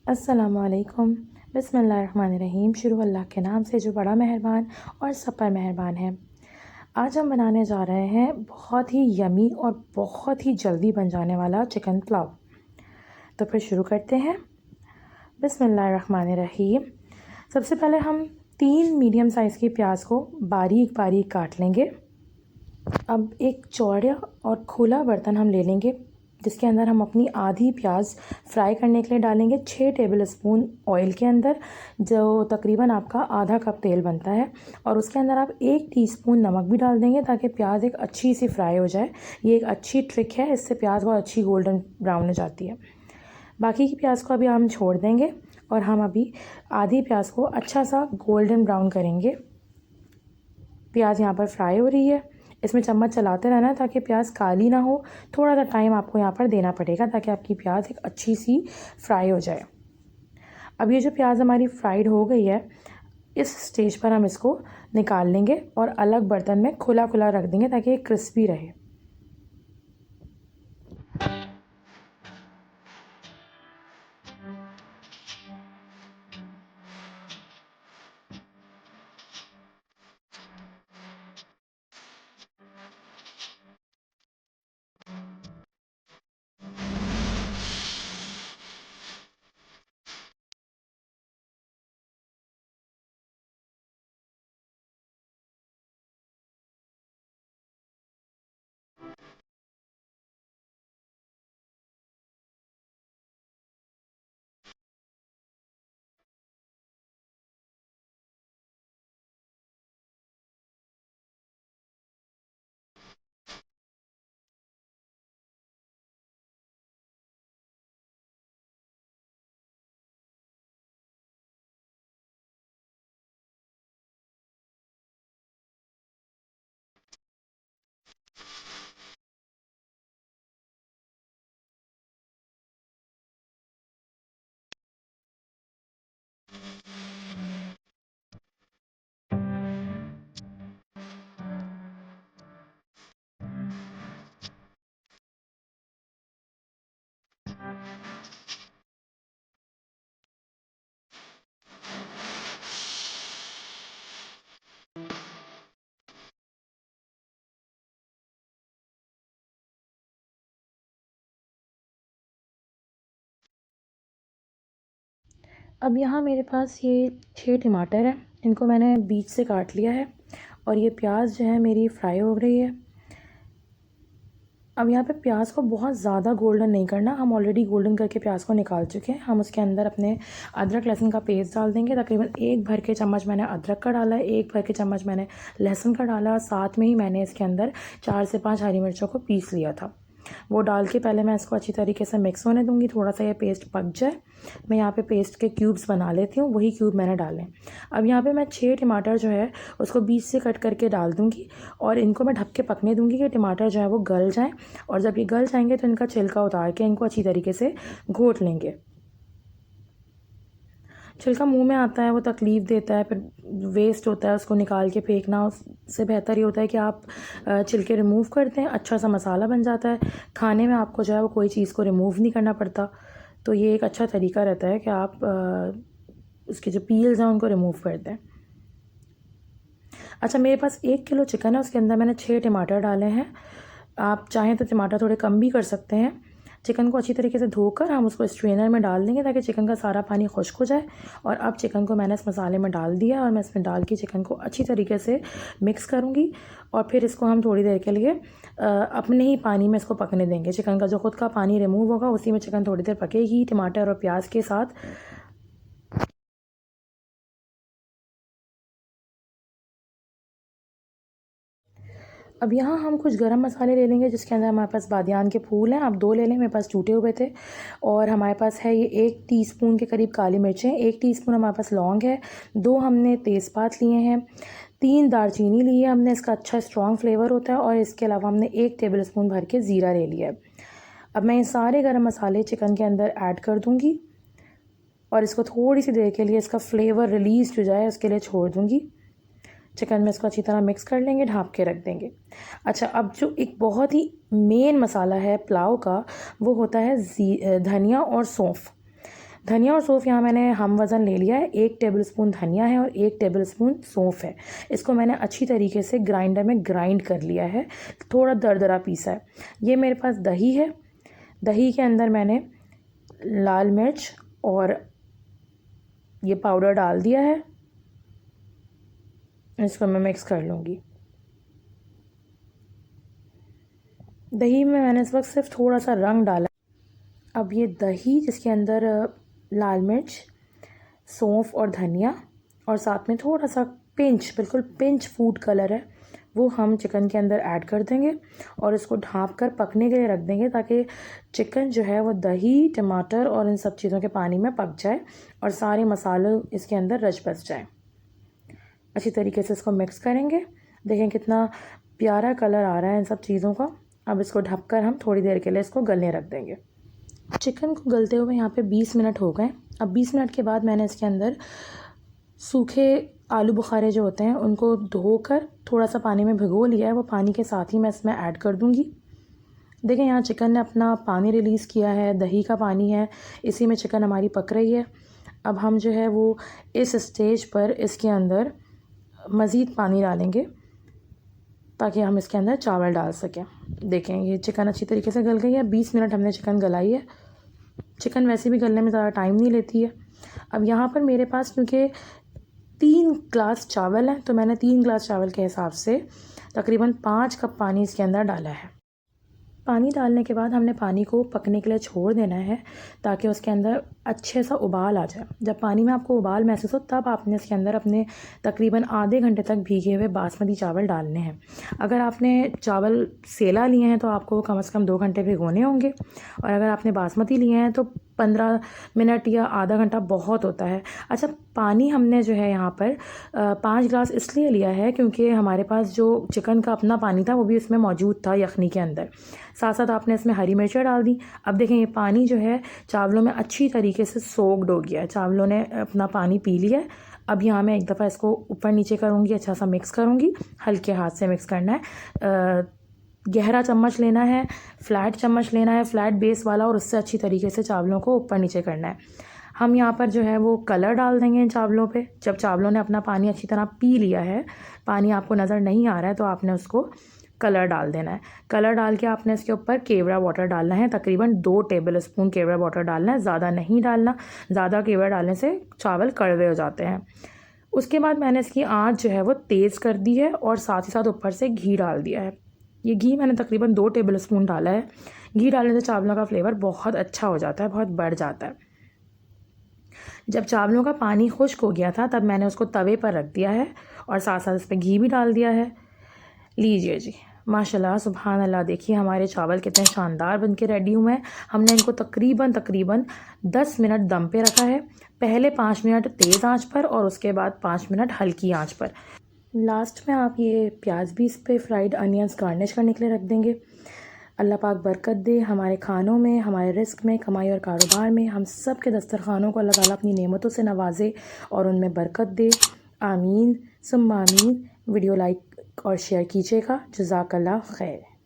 अस्सलामुअलैकुम। बिस्मिल्लाहिर्रहमानिर्रहीम। शुरू अल्लाह के नाम से जो बड़ा मेहरबान और सब पर मेहरबान है। आज हम बनाने जा रहे हैं बहुत ही यमी और बहुत ही जल्दी बन जाने वाला चिकन पुलाव। तो फिर शुरू करते हैं। बिस्मिल्लाहिर्रहमानिर्रहीम। सबसे पहले हम 3 मीडियम साइज़ की प्याज को बारीक बारीक काट लेंगे। अब एक चौड़ा और खुला बर्तन हम ले लेंगे जिसके अंदर हम अपनी आधी प्याज फ्राई करने के लिए डालेंगे 6 टेबलस्पून ऑयल के अंदर, जो तकरीबन आपका आधा कप तेल बनता है। और उसके अंदर आप 1 टीस्पून नमक भी डाल देंगे ताकि प्याज एक अच्छी सी फ्राई हो जाए। ये एक अच्छी ट्रिक है, इससे प्याज बहुत अच्छी गोल्डन ब्राउन हो जाती है। बाकी की प्याज को अभी हम छोड़ देंगे और हम अभी आधी प्याज को अच्छा सा गोल्डन ब्राउन करेंगे। प्याज यहाँ पर फ्राई हो रही है, इसमें चम्मच चलाते रहना है ताकि प्याज काली ना हो। थोड़ा सा टाइम आपको यहाँ पर देना पड़ेगा ताकि आपकी प्याज एक अच्छी सी फ्राई हो जाए। अब ये जो प्याज हमारी फ्राइड हो गई है, इस स्टेज पर हम इसको निकाल लेंगे और अलग बर्तन में खुला खुला रख देंगे ताकि ये क्रिस्पी रहे। अब यहाँ मेरे पास ये 6 टमाटर हैं, इनको मैंने बीच से काट लिया है और ये प्याज जो है मेरी फ्राई हो रही है। अब यहाँ पे प्याज को बहुत ज़्यादा गोल्डन नहीं करना, हम ऑलरेडी गोल्डन करके प्याज को निकाल चुके हैं। हम उसके अंदर अपने अदरक लहसुन का पेस्ट डाल देंगे। तकरीबन 1 भर के चम्मच मैंने अदरक का डाला है, 1 भर के चम्मच मैंने लहसुन का डाला और साथ में ही मैंने इसके अंदर 4 से 5 हरी मिर्चों को पीस लिया था। वो डाल के पहले मैं इसको अच्छी तरीके से मिक्स होने दूँगी। थोड़ा सा ये पेस्ट पक जाए, मैं यहाँ पे पेस्ट के क्यूब्स बना लेती हूँ, वही क्यूब मैंने डाले। अब यहाँ पे मैं 6 टमाटर जो है उसको बीच से कट करके डाल दूँगी और इनको मैं ढक के पकने दूँगी कि टमाटर जो है वो गल जाएँ। और जब ये गल जाएंगे तो इनका छिलका उतार के इनको अच्छी तरीके से घोट लेंगे। छिलका मुंह में आता है, वो तकलीफ़ देता है, फिर वेस्ट होता है, उसको निकाल के फेंकना। उससे बेहतर ये होता है कि आप छिलके रिमूव करते हैं, अच्छा सा मसाला बन जाता है। खाने में आपको जो है वो कोई चीज़ को रिमूव नहीं करना पड़ता। तो ये एक अच्छा तरीका रहता है कि आप उसके जो पील्स हैं उनको रिमूव कर दें। अच्छा, मेरे पास 1 किलो चिकन है, उसके अंदर मैंने 6 टमाटर डाले हैं। आप चाहें तो टमाटर थोड़े कम भी कर सकते हैं। चिकन को अच्छी तरीके से धोकर हम उसको स्ट्रेनर में डाल देंगे ताकि चिकन का सारा पानी खुश्क हो जाए। और अब चिकन को मैंने इस मसाले में डाल दिया और मैं इसमें डाल के चिकन को अच्छी तरीके से मिक्स करूँगी। और फिर इसको हम थोड़ी देर के लिए अपने ही पानी में इसको पकने देंगे। चिकन का जो खुद का पानी रिमूव होगा उसी में चिकन थोड़ी देर पकेगी टमाटर और प्याज के साथ। अब यहाँ हम कुछ गरम मसाले ले लेंगे जिसके अंदर हमारे पास बादियान के फूल हैं, आप 2 ले लें, मेरे पास टूटे हुए थे। और हमारे पास है ये 1 टीस्पून के करीब काली मिर्चें, 1 टीस्पून हमारे पास लौंग है, 2 हमने तेज़पात लिए हैं, 3 दालचीनी ली है हमने, इसका अच्छा स्ट्रॉन्ग फ्लेवर होता है। और इसके अलावा हमने 1 टेबलस्पून भर के ज़ीरा ले लिया है। अब मैं ये सारे गरम मसाले चिकन के अंदर ऐड कर दूँगी और इसको थोड़ी सी देर के लिए इसका फ्लेवर रिलीज़ हो जाए उसके लिए छोड़ दूँगी। चिकन में इसको अच्छी तरह मिक्स कर लेंगे, ढाँप के रख देंगे। अच्छा, अब जो एक बहुत ही मेन मसाला है पुलाव का, वो होता है धनिया और सौंफ। धनिया और सौंफ यहाँ मैंने हम वज़न ले लिया है। 1 टेबलस्पून धनिया है और 1 टेबलस्पून सौंफ है। इसको मैंने अच्छी तरीके से ग्राइंडर में ग्राइंड कर लिया है, थोड़ा दरदरा पीसा है। ये मेरे पास दही है। दही के अंदर मैंने लाल मिर्च और ये पाउडर डाल दिया है। इसको मैं मिक्स कर लूँगी। दही में मैंने इस वक्त सिर्फ थोड़ा सा रंग डाला। अब ये दही जिसके अंदर लाल मिर्च, सौंफ और धनिया और साथ में थोड़ा सा बिल्कुल पिंच फूड कलर है, वो हम चिकन के अंदर ऐड कर देंगे और इसको ढाँप कर पकने के लिए रख देंगे ताकि चिकन जो है वो दही, टमाटर और इन सब चीज़ों के पानी में पक जाए और सारे मसाले इसके अंदर रच बस जाए। अच्छी तरीके से इसको मिक्स करेंगे। देखें कितना प्यारा कलर आ रहा है इन सब चीज़ों का। अब इसको ढककर हम थोड़ी देर के लिए इसको गलने रख देंगे। चिकन को गलते हुए यहाँ पे 20 मिनट हो गए। अब 20 मिनट के बाद मैंने इसके अंदर सूखे आलू बुखारे जो होते हैं उनको धोकर थोड़ा सा पानी में भिगो लिया है, वो पानी के साथ ही मैं इसमें ऐड कर दूँगी। देखें यहाँ चिकन ने अपना पानी रिलीज़ किया है, दही का पानी है, इसी में चिकन हमारी पक रही है। अब हम जो है वो इस स्टेज पर इसके अंदर मज़ीद पानी डालेंगे ताकि हम इसके अंदर चावल डाल सकें। देखें ये चिकन अच्छी तरीके से गल गई है। 20 मिनट हमने चिकन गलाई है। चिकन वैसे भी गलने में ज़्यादा टाइम नहीं लेती है। अब यहाँ पर मेरे पास क्योंकि 3 ग्लास चावल हैं तो मैंने 3 ग्लास चावल के हिसाब से तकरीबन 5 कप पानी इसके अंदर डाला है। पानी डालने के बाद हमने पानी को पकने के लिए छोड़ देना है ताकि उसके अंदर अच्छे सा उबाल आ जाए। जब पानी में आपको उबाल महसूस हो तब आपने इसके अंदर अपने तकरीबन आधे घंटे तक भीगे हुए बासमती चावल डालने हैं। अगर आपने चावल सेला लिए हैं तो आपको कम से कम 2 घंटे भिगोने होंगे और अगर आपने बासमती लिए हैं तो 15 मिनट या आधा घंटा बहुत होता है। अच्छा, पानी हमने जो है यहाँ पर 5 ग्लास इसलिए लिया है क्योंकि हमारे पास जो चिकन का अपना पानी था वो भी इसमें मौजूद था यखनी के अंदर। साथ साथ आपने इसमें हरी मिर्चें डाल दी। अब देखें ये पानी जो है चावलों में अच्छी तरीके से सोक्ड हो गया है, चावलों ने अपना पानी पी लिया है। अब यहाँ मैं एक दफ़ा इसको ऊपर नीचे करूँगी, अच्छा सा मिक्स करूँगी। हल्के हाथ से मिक्स करना है। गहरा चम्मच लेना है, फ्लैट चम्मच लेना है, फ्लैट बेस वाला, और उससे अच्छी तरीके से चावलों को ऊपर नीचे करना है। हम यहाँ पर जो है वो कलर डाल देंगे इन चावलों पे। जब चावलों ने अपना पानी अच्छी तरह पी लिया है, पानी आपको नज़र नहीं आ रहा है तो आपने उसको कलर डाल देना है। कलर डाल के आपने इसके ऊपर केवड़ा वाटर डालना है, तकरीबन 2 टेबलस्पून केवड़ा वाटर डालना है, ज़्यादा नहीं डालना। ज़्यादा केवड़ा डालने से चावल कड़वे हो जाते हैं। उसके बाद मैंने इसकी आँच जो है वो तेज़ कर दी है और साथ ही साथ ऊपर से घी डाल दिया है। ये घी मैंने तकरीबन 2 टेबलस्पून डाला है। घी डालने से चावलों का फ्लेवर बहुत अच्छा हो जाता है, बहुत बढ़ जाता है। जब चावलों का पानी खुश्क हो गया था तब मैंने उसको तवे पर रख दिया है और साथ साथ इस पर घी भी डाल दिया है। लीजिए जी, माशाल्लाह सुभान अल्लाह, देखिए हमारे चावल कितने शानदार बनके रेडी हुए हैं। हमने इनको तकरीबन 10 मिनट दम पे रखा है। पहले 5 मिनट तेज़ आंच पर और उसके बाद 5 मिनट हल्की आंच पर। लास्ट में आप ये प्याज भी इस पर फ्राइड अनियंस गार्निश करने के लिए रख देंगे। अल्लाह पाक बरकत दे हमारे खानों में, हमारे रिस्क में, कमाई और कारोबार में। हम सब के दस्तरखानों को अल्लाह ताला अपनी नेमतों से नवाजे और उनमें बरकत दे। आमीन सुम्मा आमीन। वीडियो लाइक और शेयर कीजिएगा। जज़ाकल्लाह खैर।